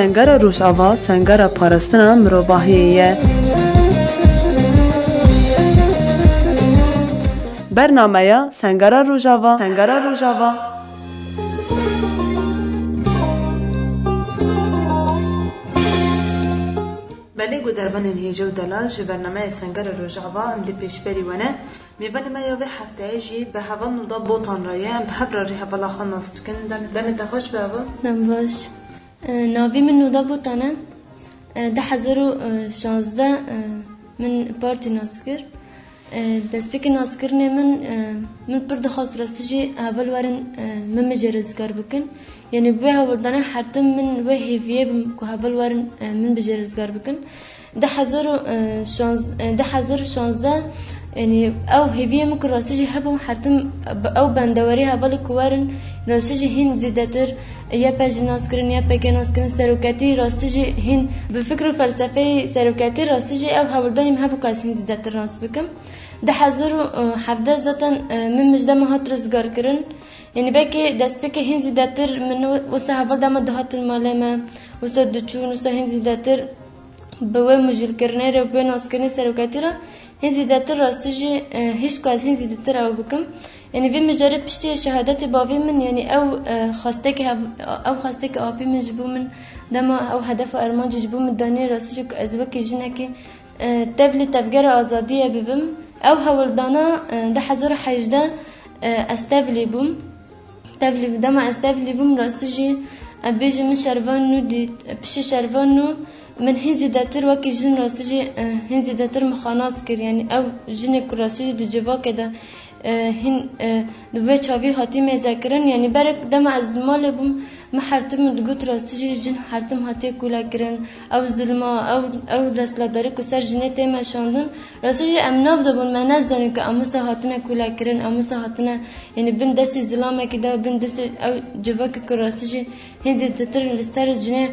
سنگرا روشاوا سنگرا پارستنا مروباهیه. برنامه سنگرا روشاوا بله گودربان هیجو دلال جه برنامه سنگر روژاوا ام دی پیشبری ونه میبانی ما یاوی هفته جی به هوا نودا بوتان رایه ام به هفره ری هوا لخان نصب کن دمت خوش به هوا؟ دم باش ناوی من نودا بوتانه 2016 من پارتی ناسکر دست بکی ناسکر نه من پر دخواست راستی جی اول وارن من مجرزگار بکن یعنی به اول دانه حتم من و هیویه بم که اول وارن من بجرزگار بکن 2016 یعنی او هیویه مکر راستی جی هبم حتم او بندواری اول کوارن راستی جی هین زیادتر یا پج ناسکرین یا پک ناسکرین سرکتی راستی جی هین به فکر فلسفه سرکتی راستی جی او اول دانیم هبو کاسین زیادتر راست بکم 2017 زاتن من مجدم هات رزگار کرن یعنی بکی دست بکی هین زیادتر من وسه اول دام دهات الماله ما وسه دچون وسه هین زیادتر به مجل کرنه رو به ناسکرین سرکتی را هین زیادتر راستی جی هیچ کاس هین زیادتر او بکم یعنی وی مجرد پشتی شهادت باوی من یعنی او خواسته که آبی من جبو من دما او هدف و ارمان جبو من دانی راستی جو از وکی جنه که تبلی تفجر آزادیه ببم او هول دانا 2018 استبلی بوم تبلی دما استبلی بوم راستی جی بیج من شروان نو دی پشتی شروان نو من هین زیادتر وکی جن راستی جی هین زیادتر مخاناس کر یعنی او جنه که راستی جی دی جوا کده هین دوی چاوی هاتی مذاکرن یعنی برک دم از مال بوم ما حرتم دگوت راستی جن حرتم هاتی کولا کرن او ظلما او رسالداری کسر جنه تیم شاندن راستی جن امناف دبون من نزدانی که اموسا هاتنه کولا کرن اموسا هاتنه یعنی بن دستی ظلامه که دا بن دستی او جوا که راستی جن هین زیادتر لسر جنه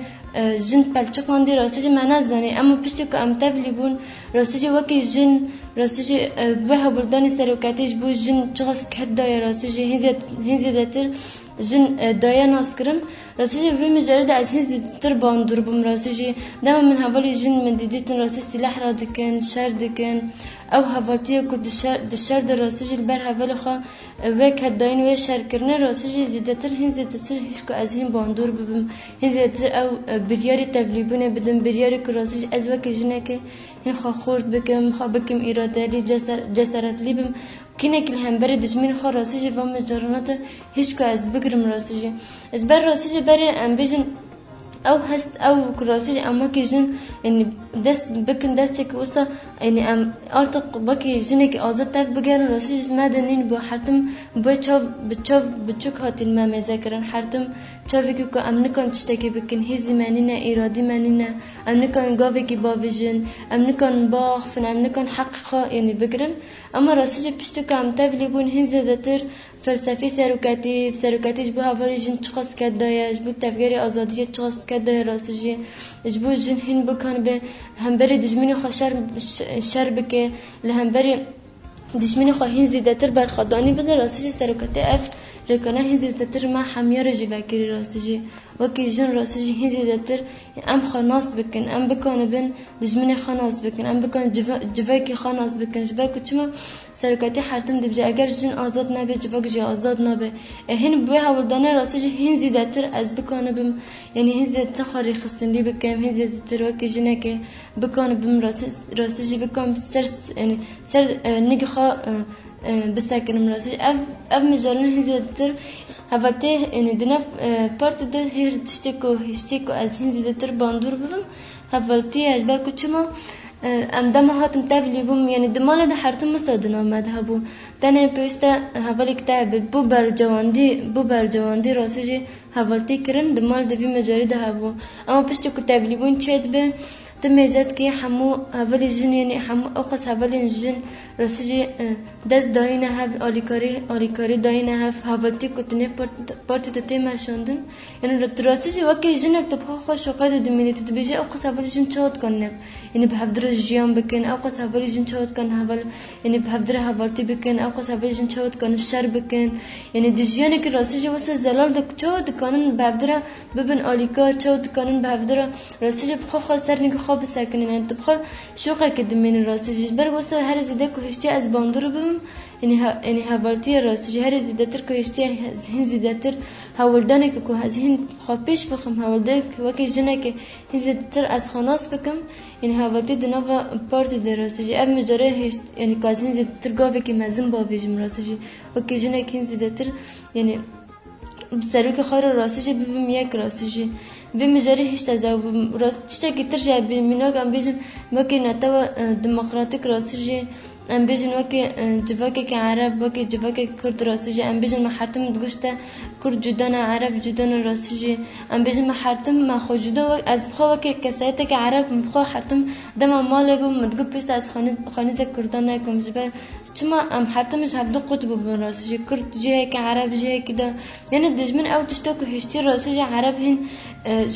جن پلچه کندی راستی جن من نزدانی اما پشتی که ام تبلی بون راستی جن وکی جن راستی جن به بلدانی سرکتیش بو جن چقدر کد دای راستی جن هین زیادتر جن دایا ناس کرن راستی جن وی مجرد از هین زیادتر باندور بوم راستی جن دم من حوالی جن من دیدیتن راستی سلاح را دکن شر دکن او حوالتیه که دشار در راستی جن بر حوالی خوا و کد داین و شر کرنه راستی جن زیادتر هین زیادتر هیچ که از هین باندور ببم هین زیادتر او بریاری تبلیبونه بدم بریاری که راستی جن از وکی جنه که هین خوا خورد بکم خوا بکم ایرادالی جسارت لیبم کینه کل هم بر دشمن خوا راستی جن و مجرانات هیچ که از بگرم راستی جن از بر راستی جن بر ام بیشن او هست او راستی جن اما که جن یعنی دست بکن دستی که وسا یعنی ام ارتق بکی جنه که آزاد تف بگرن راستی جن مدنین با حرتم با بچوک هاتین ما مذاکرن حرتم چاوی که ام نکن تشتکی بکن هیزی منی نه ایرادی منی نه ام نکن گاوی که با ویژن ام نکن باخ فن ام نکن حق خوا یعنی بگرن اما راستی جن پشت که ام تبلی بون هین زیادتر فلسفی سرکتیش بو هواری جن چقاس کد دایش بو تفگری آزادی چقاس کد دای راستی جن اجبو جن هین بکن به هم بری دشمنی خوا شر بکه لهم بری دشمنی خوا هین زیادتر برخوادانی بده راستی جن سرکتی اف رکنه هین زیادتر ما حمیار جوکری راستی جن وکی جن راستی جن هین زیادتر ام خاناس بکن ام بکن بن دشمنی خاناس بکن ام بکن جوکی خاناس بکن جبر کچما سرکتی حرتم دبجه اگر جن آزاد نبی جوک جا آزاد نبی هین بوی هولدانه راستی جن هین زیادتر از بکن بم یعنی هین زیادتر خاری خستندی بکم هین زیادتر وکی جنه که بکن بم راستی جن بکن یعنی سر نگی خوا بسکنم راستی اف مجرن هین زیادتر هفته یعنی دنف پارت ده هر تشتکو از هین زیادتر باندور ببم هفته اجبر کچما ام دم هاتم تفلی بوم یعنی دمال ده حرتم مسادنا مذهبو تنه پیسته حوالی کتاب بو برجواندی راستی حوالتی کرن دمال دوی مجاری ده هبو اما پشت کتابلی بون چید به تميزات كي حمو هبلي جن يعني حمو أوقس هبلي جن راسجي دست داينا هف آلیکاری داينا هف هاولتی کتنه پارت تتیما شوندن يعني راسجي وكي جنك تبخو خوش وقاعدة دميني تتبيجي أوقس هبلي جن شاد كنب يعني بحفدر الجيام بكن أوقس هبلي جن شاد كن هبل يعني بحفدر هاولتي بكن أوقس هبلي جن شاد كن الشر بكن يعني دجياني كي راسجي وصل زلال دك شاد كانن بحفدر ببن آلیکار شاد كانن بحفدر راسجي بخو خسر نيك خاب ساكنين يعني تبخو شوقه كدمين راسجي بر وصل هر زيده كهشتي از باندور بم يعني هاولتي راسجي هر زيده تر كهشتي هن زيده تر هاولدانه كو هزين خابيش بخم هاولدك وكي جنك هن زيده تر از خناس بكم يعني هاولتي دنافا بارت دراسجي اب مجره يعني كازين زيده تر قاوه كي مزن باويجم راسجي وكي جنك هن زيده تر يعني بسروك خار راسجي ببم يك راسجي و مجاری هیچ تجاوب راستش که ترجع بمیناگ ام بیشم وکی نتوا دموکراتیک راسجی ام بیشن وکی جواکی که عرب وکی جواکی کرد راسجی ام بیشن محرتم دگشته کرد جدان عرب جدان راسجی ام بیشن محرتم ما خجدا از بخوا وکی کسایت که عرب بخوا حرتم دم ماله بم مدگو پیس از خانیز کردان نکم جبر چما ام حرتمش هفدو قطب بن راسجی کرد جه که عرب جه کده یعنی دجمن او تشتاق هشتی راسجی عرب هن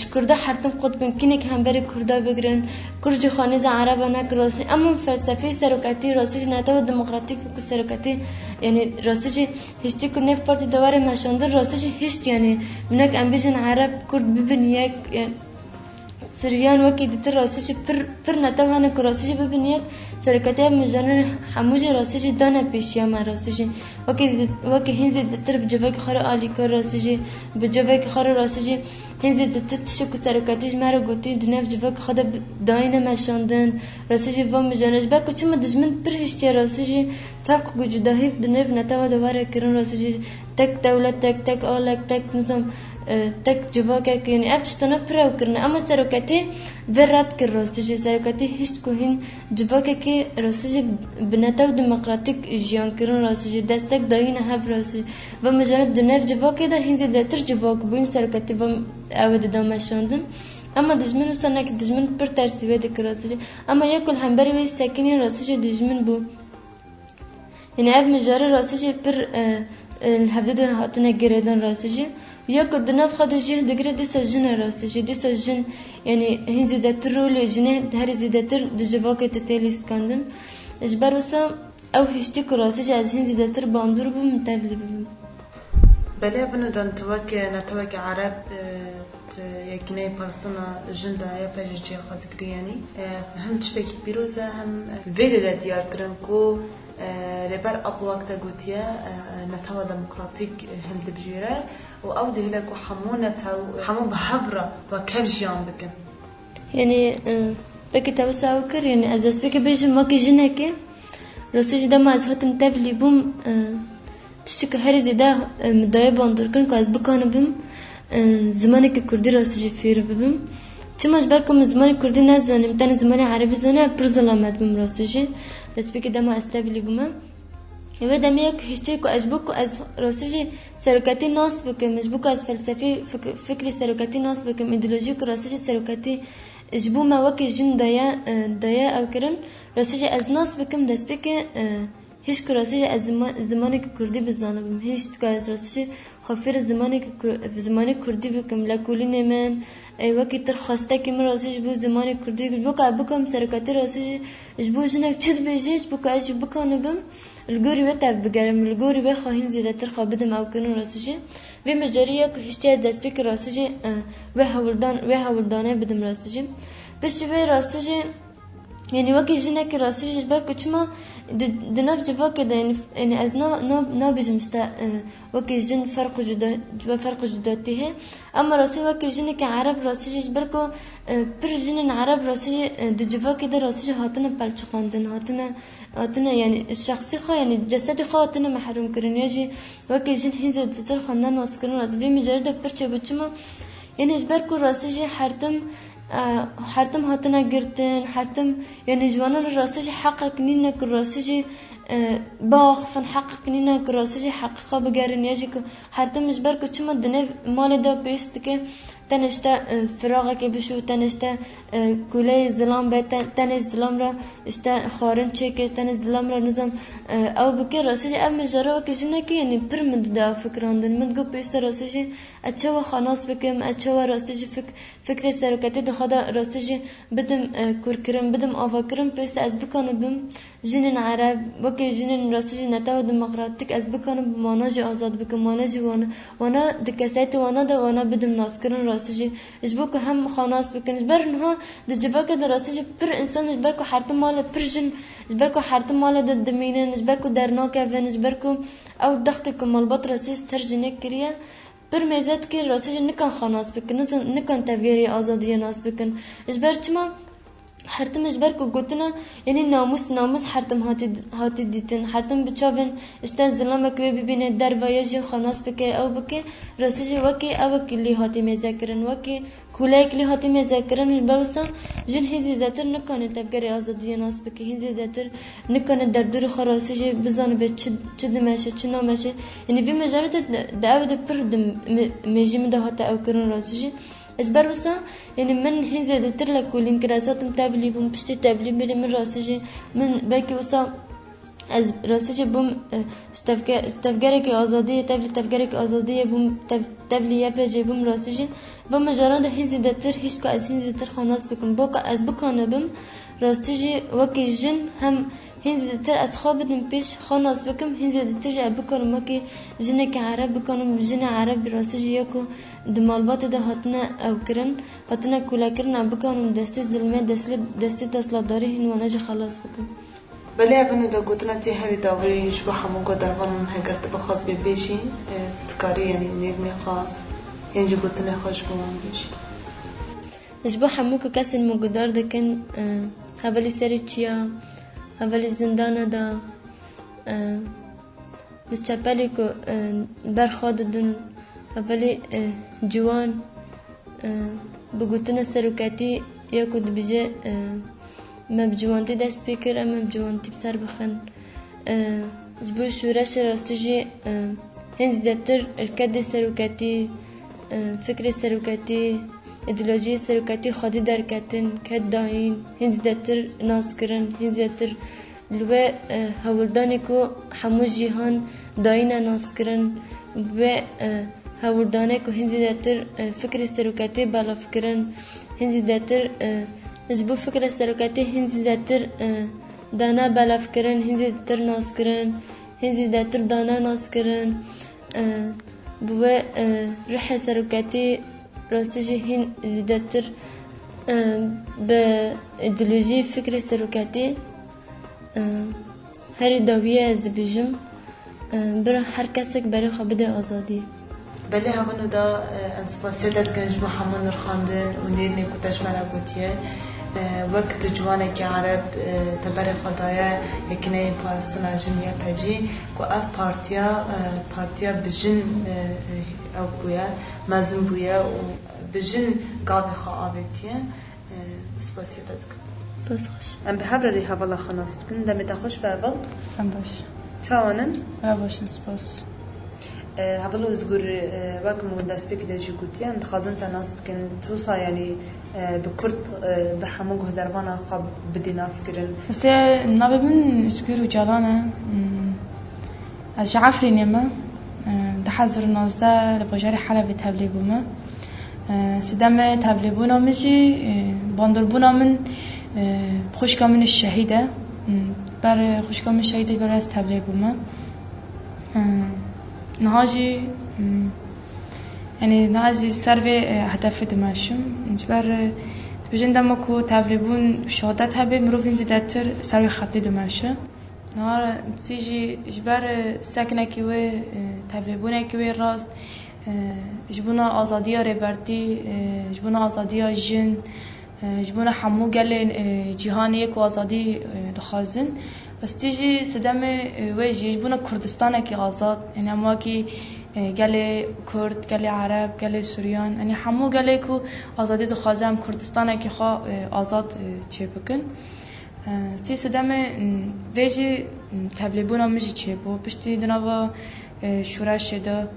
شکرده حرتم قطبن کینه که هم بری کرده بگیرن کرد خانیز عرب نکراسی اما فلسفی سرکتی راسجی نتو دموکراتیک کو سرکتی یعنی راسجی هشتی کو نف پارتی دواره مشاندر راسجی هشت یعنی منک ام بیشن عرب کرد ببین یک سریان وکی دیتر راسجی پر نتو هنه کراسجی ببین یک سرکتی مجانر حموجی راسجی دانه پیشیا ما راسجی وکی هنزی دیتر بجوک خار آلیکار راسجی بجوک خار راسجی هنزی دیتر تشکو سرکتیش مرا گوتی دنف جوک خدا داینه مشاندن راسجی و مجانش برکو چما دجمن پر هشتی راسجی فرق گوجوداهی دنف نتو دواره کرن راسجی تک دولت تک آلک تک نظام تک جواکه که یعنی افتشتنا پراو کرنه اما سرکتی ورد کر راستجی سرکتی هیچ کوهین جواکه که راستجی بنتاو دموکراتیک جیان کرن راستجی دستک داین هف راستجی و مجرد دنف جواکه ده هنزی دتر جواک بوین سرکتی و اود دامشاندن اما دجمن وصلنا که دجمن پر ترسیوه دکر راستجی اما یکل همبری وی سکنی راستجی دجمن بو یعنی اف مجرد راستجی پر الهفدد هاتنا گریدن راستجی یا که دنف خدا جه دگره دیسا جن راستجی دیسا جن یعنی هن زیادتر رول جنه هر زیادتر دجواکه تتلیست کندن اجبار وسا او هشتی کراسجی از هن زیادتر باندور بم تبلی بم بله بنو دان توک نتوک عرب یکنه پرستنا جنده یا پجیجی خود کریانی هم تشتکی پیروزه هم ویده دیار کرن کو لبر أقوى تجوتيا نتوى ديمقراطيك هند بجيرة وأو دهلك حمو بحبرة وكيف جيان بكن يعني بكي توسع وكر يعني أزاس بكي بيجي ماكي جنكي راسي جدا ما أزهتم تبلي بوم تشتك هرزي ده مدايا باندور كن كاز بكان بم زمانك كردي راسي جي فير بم چما جبركم زماني كردي نزانم تاني زماني عربي زانه برزلامات بم راسي جي بس بكي دما استبلي بما يبقى دميك هشتركوا أجبوكوا از راسجي سركاتي ناس بكم أجبوكوا از فلسفي فكري سركاتي ناس بكم إيديولوجيكوا راسجي سركاتي أجبو ما وكي جن دايا أو كرن راسجي از ناس بكم دس بكي هیچ کراسیج از زمانی که کردی بزنم هیچ که راسیج خفیر زمانی کردی بکم لکولی نمن وقتی تر خواسته که من راسیج بو زمانی کردی بکم سرکتی راسیج جبو جنک چد بیجیش بکو اج بکنم بم الگوری و تب بگرم الگوری و خواهین زیاده تر خابدم او کنن راسیج و مجریه که هیچ از دست بک راسیج و هولدانه بدم راسیج بس و راسیج يعني وكي جنك راسي جبر كتشما دنف جوا كده يعني از نا بجمستا وكي جن فرق جداتيه اما راسي وكي جنك عرب راسي جبر كو بر جن عرب راسي دجوا كده راسي هاتنا بالچقاندن هاتنا يعني الشخصي خو يعني جسدي خو هاتنا محروم كرن يجي وكي جن هيز تزر خندان واسكن راس في مجرد برچ بچما يعني جبر كو راسي حرتم هاتنا گرتن حرتم يعني جوانان راسجي حقق نينا كراسجي باخ فن حقق نينا كراسجي حقيقة بجارن يجيك حرتم مجبر كتشما دنيف مال دا بيست كه تنشتا فراغ که بشو تنشتا کوله ظلام به تنش ظلام را اشتا خارن چکش تنش ظلام را نظام او بکر راستی ام مجرا که جنه که یعنی پر مد دا فکراندن مد گو پیست راستی اچه و خاناس بکم اچه و راستی فکر سرکتی دخدا راستی بدم کور کرم بدم آوا کرم پیست از بکنم بم جنن عرب وکی جنن راستی نتاو دموکراتیک از بکنم بماناج آزاد بکم ماناج وانا دکسایت وانا دا وانا بدم ناس کرن راستی اجبو که هم خاناس بکن اجبر نها دجبا که دراستی پر انسان اجبر که حرت مال پر جن اجبر که حرت مال دمینن اجبر که درنا کفن اجبر که او دخت که مالبات راستی ترجمه کریه پر میزد که راستی نکن خاناس بکن نکن تغییری آزادی ناس بکن اجبر چما حرتم اجبر کو گوتنا یعنی ناموس حرتم هاتی دیتن حرتم بچاون اشتا ظلم کوي ببینه در وایج خلاص بکه او بکه راستی وکی او کلی هاتی مذاکرن وکی کولای کلی هاتی مذاکرن برسا جن هزی دتر نکنه تفکر آزادی ناس بکه هزی دتر نکنه در دور خلاصی بزن به چه دمشه چه نامشه یعنی وی مجرد دعوت پر مجیم ده هات او کرن راستی اجبر وسا يعني من هزي دتر لك ولين كراساتم تابلي بوم بشتي تابلي بلي من راسجي من باكي وسا از راسجي بوم تفكرك آزادية تفكرك آزادية بوم تابلي يبجي بوم راسجي بوم جران هزي دتر هيش كا از هزي دتر خلاص بكم بوكا از بكانه بوم راسجي وكي جن هم هنزي دتر از خواب بدم پیش خلاص بکم هنزي دتر جا بکنم وکی جنه که عرب بکنم جنه عرب براسجی یکو دمالبات ده هاتنا او کرن هاتنا کولا کرن بکنم دستی ظلمه دستی دستلاداری هنوانه جا خلاص بکم بله ابنو دا گوتنا تی هری داوری شبه همون گدربان هگرت بخواست ببیشی تکاری یعنی نرمی خواه ینجی گوتنا خوش بمان بیشی شبه همون که کسی مقدار دکن حوالی سری چیا اولی زندان دا چپلی کو برخواد دن اولی جوان بگوتن سرکتی یا کد بجه مبجوانتی دست بکر اما مبجوانتی بسر بخن جبو شورش راستجی هنز دتر الکد سرکتی فکر سرکتی ایدئولوژی سرکتی خودی درکتن کد داین هنز دتر ناس کرن هنز دتر لوه هولدانی کو همو جهان داین ناس کرن و هولدانی کو هنز دتر فکر سرکتی بالا فکرن هنز دتر جبو فکر سرکتی هنز دتر دانا بالا فکرن هنز دتر ناس کرن هنز دتر دانا ناس کرن بو روح سرکتی راستجی هین زیادتر به ایدئولوژی فکر سرکتی هر داویه از دبیجم برای هر کسی که برای خبده آزادی بله همونو دا امسپاسیو داد کنج با همون نرخاندن و نیرنی کتش مرا گوتیه وقت جوانه که عرب تبر خدایه یکنه پاستنا جنیه پجی که اف پارتیا بجن او بویا مزن بویا و بجن قابل خواهبتیه سپاسیو داد کن بس خوش ام به حبر ریها والله خلاص بکن دمت خوش به اول ام باش چاوانن باشن سپاس هفلو زغور وقت دست بك دجي قوتي عند خازن تناس بكن توصى يعني بكرت بحموق هدربانا خاب بدي ناس كرن است نابه من زغور وجالانه از جعفري نيمه ده حضر نازده لباجار حلب تبلیبومه سدم تبلیبونا مجي باندربونا من خوشکا من الشهيده بر خوشکا من الشهيده بر از تبلیبومه نهاجي يعني نهاجي سرفي هدف دمشم جبر بجندم كو تبلیبون شهادت هبه مروف نزیدتر سرفي خطي دمشه نهار تيجي جبر سكنه كيوي تبلیبونه كيوي راست جبونا آزادی ربرتی جبونا آزادی جن جبونا حمو گل جهانی یک آزادی دخازن استیجی سدم ویجی جبونا کردستان کی آزاد یعنی اما کی گل کرد گل عرب گل سوریان یعنی حمو گل کو آزادی دخازم کردستان کی خوا آزاد چه بکن استی سدم ویجی تبلیبونا میشه چه بو پشتی دنوا شورش ده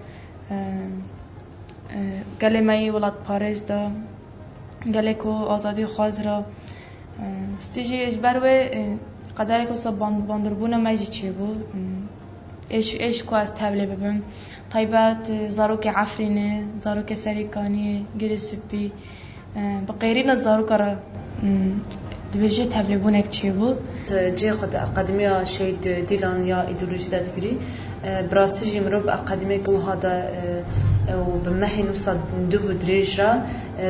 گله مایی ولاد پاریس دا گله کو آزادی خواز را استیجی اجبار و قدری که سب باندربون ماجی چی بود ایش کو از تبله ببین طیبات زاروک عفرینه زاروک سریکانی گریسپی بقیرین زاروک را دویجه تبله بونک چی بود جه خود اقدمیا شید دیلان یا ایدولوژی دادگیری براستی جمرو اقدمی که هذا و بمهی نوصل دو دريج را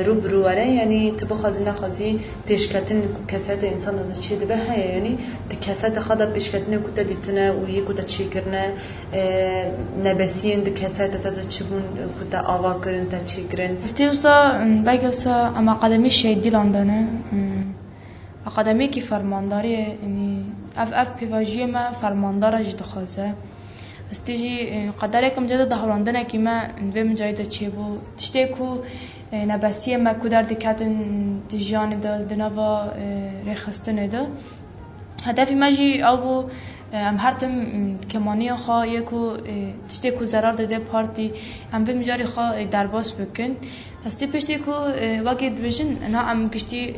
رو برواره یعنی تبو خازی نخازی پیشکتن کسات انسان داده چی دبه های یعنی کسات خدا پیشکتن کتا دیتنه و یه کتا چی کرنه نبسین ده کسات داده چی بون کتا آوا کرن تا چی کرن استیوسا بگه وسا اما اقدمی شید دیلان دانه اقدمی که فرمانداری یعنی اف پیواجی ما فرماندار جد خازه استیجی قدره کم جدا دهوراندنه که ما نویم جایده چی بود تشتی کو نبسیه ما کدر دکتن دیجان دنوا ریخستنه ده هدفی ما جی او بو ام هرتم کمانی خوا یکو تشتی کو ضرر داده پارتی ام بیم جاری خوا درباس بکن استی پشتی کو وقت دویجن نه ام کشتی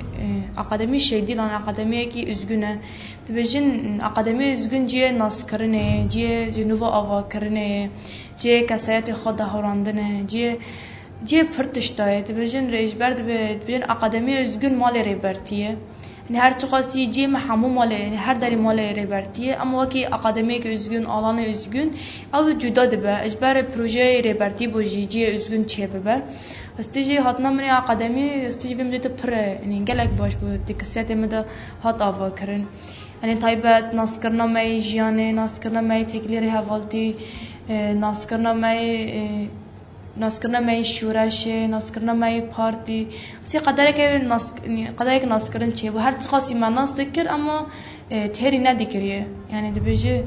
اقدمی شیدی لان اقدمی کی üzgünه دویجن اقدمی üzgün جیه ناس کرنه جیه نووا آوا کرنه جیه کسایت خود دهوراندنه جیه پرتش داید دویجن ریش برد دویجن اقدمی üzgün مال ریبرتیه یعنی هر چقاسی جی محمو ماله یعنی هر دری ماله ریبرتیه اما وکی اکادمی که üzgün آلان üzgün او جدا دبه اجبار پروژه ریبرتی بوجی جی üzgün چه ببه استیجی هاتنا منی اکادمی استیجی بیم جت پر یعنی گلک باش بود دیکسیت مده هات آوا کرن یعنی طیبت ناس کرنا می جیانه ناس کرنا می تکلیری حوالتی ناس کرنا می ناس کردن می شورشه ناس کردن می پارتی اسی قدره که ناس کردن چیه و هر چقاسی من ناس دکر اما تهری ندیکریه یعنی دبیجه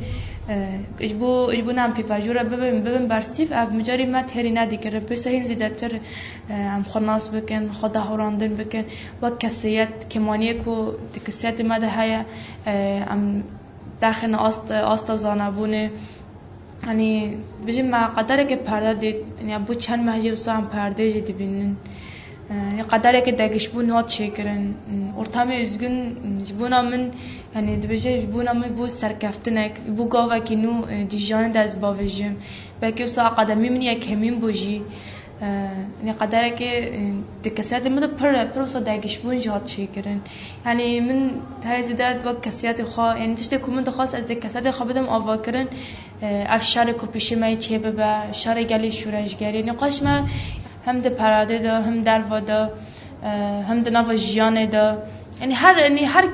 اجبو نام پیفاجورا ببین برسیف اف مجاری ما تهری ندیکره پیسه هین زیادتر هم خناس بکن خدا هوراندن بکن و کسیت کمانیه کو کسیت ماده های هم داخل آستا زانبونه یعنی بچه ما قدره که پرده دید یعنی ابو چند مهجی و سام پرده جدی بینن یعنی قدره که دگش بون هات شکرن ارتامه üzgün جبونا من یعنی دبچه جبونا من بود سرکفتنک بو گاوا که نو دیجان دست باوجم بلکه وسا قدمی من یک همین بوجی یعنی قدره که دکسیت مده پر وسا دگش بون جات شکرن یعنی من هر زیاد وقت کسیت خواه یعنی تشته کومن دخواست از دکسیت خواه بدم آوا کرن اف شر کو پیش می چه به شر گلی شورشگری نقاش ما هم ده پراده ده هم دروا ده هم ده نو جیان ده یعنی هر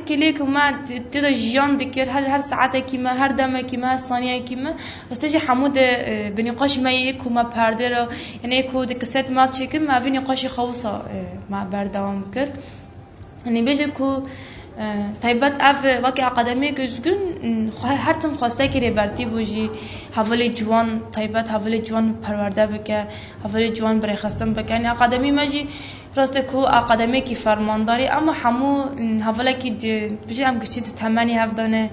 کلیه که ما تدا جیان دکر هر ساعته کی ما هر دمه کی ما هر ثانیه کی ما استجی حمود بنقاش ما یکو ما پرده رو یعنی یکو دکست ما چکم ما بنقاش خوصا ما بردام کرد یعنی بیشتر کو طیبت اف وقتی اکادمی که üzgün هر تن خواسته که ریبرتی بوجی حوالی جوان طیبت حوالی جوان پرورده بکه حوالی جوان برای خستم بکه یعنی اکادمی ماجی راسته کو اکادمی کی فرمانداری اما همو حوالی کی بچه هم کشتی تمنی هفدانه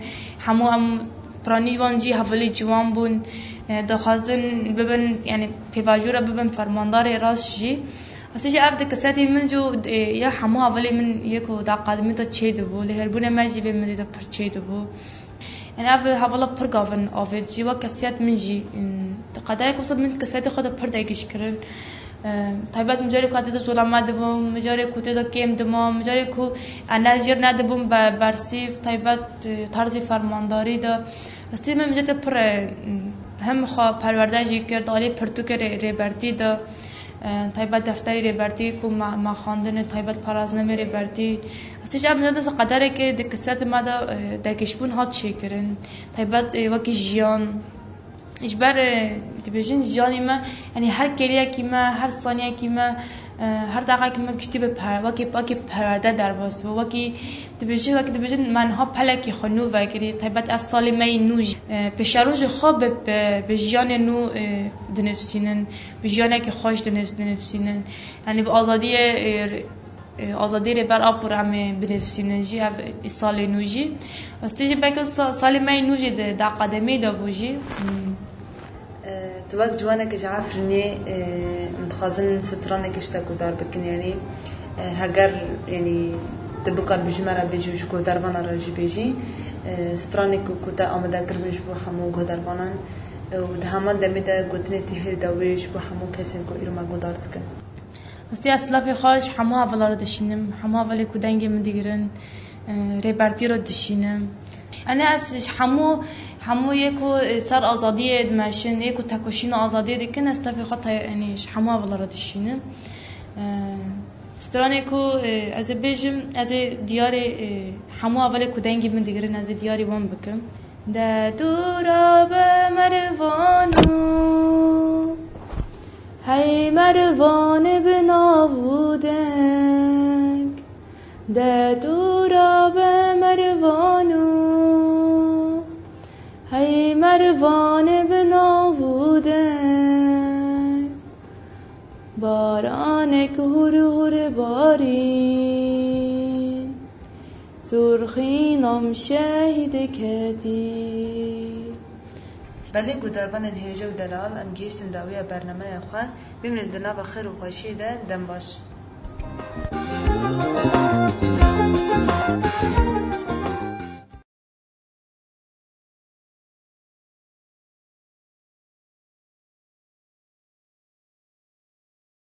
همو هم پرانی وانجی حوالی جوان بون دخوازن ببین یعنی پیواجورا ببین فرمانداری راست جی اسیج افت کساتی من جو یا همو اولی من یکو دا قدمی تا چه دو بو لهربونه ماجی به من دا پر چه دو بو یعنی اف حوالا پر گاون آفید جی و کسیت من جی قدره که من کساتی خود پر دایگش کرن طیبت مجاری کو اتدا ظلم دبم مجاری کو اتدا کم دم مجاری کو انرژی ندبم برسیف طیبت طرز فرمانداری دا استی من مجت پر هم خوا پرورده جی کرد علی پرتو که ریبرتی دا طیبت دفتری ریبرتی کو ما خواندن طیبت پرازنامه ریبرتی استیج اب نداشت قدره که دکست ما دا دکشبون هات شکرن طیبت وکی جیان اجبار تبجین جانی ما یعنی هر کلیه کی ما هر ثانیه کی ما هر دقیقه کی ما کشتی به وکی پرده در باست وکی تبجین منها پلکی خنو وگری طیبت افصال می نوج پشروج خواب به جان نو دنفسینن به جانی که خوش دنفسینن یعنی به آزادی ری بر آپور همه بنفسینن جی سال نوجی استیجی بگو سال می نوجی دا قدمی دا بوجی توقع جوانا كجعفرني متخازن ستراني كشتا كودار بكن يعني هاجر يعني تبقى بجمرة بيجوش كودار بنا رج بيجي ستراني كودا آمده كرمش بو حمو كودار بنان ودهمان دمیده گوتنی تیه دویش بو حمو کسی کو ایرما گودارت کن. مستی اصلا فی خواهش حمو اولا رو دشینم، حمو اولی کودنگی من دیگرن ریپارتی رو دشینم. أنا أسش حمو يكو صار آزادية دمشن يكو تكوشين آزادية دي كنا استفي خطها يعني حمو والله ردشينه ستراني كو از بيجم از دياري حمو أولي كودنجي من ديگرن از دياري وان بكم دا دورا بمروانو هاي مروان بنابودنگ دا دورا بمروانو هاي مروان بنابودنگ بارانك هور هور بارين سرخينم شهد كدي بله گودربان هیجو دلال ام گیشتن داویه برنامه خواه بمین دنا بخیر و خوشی ده دم باش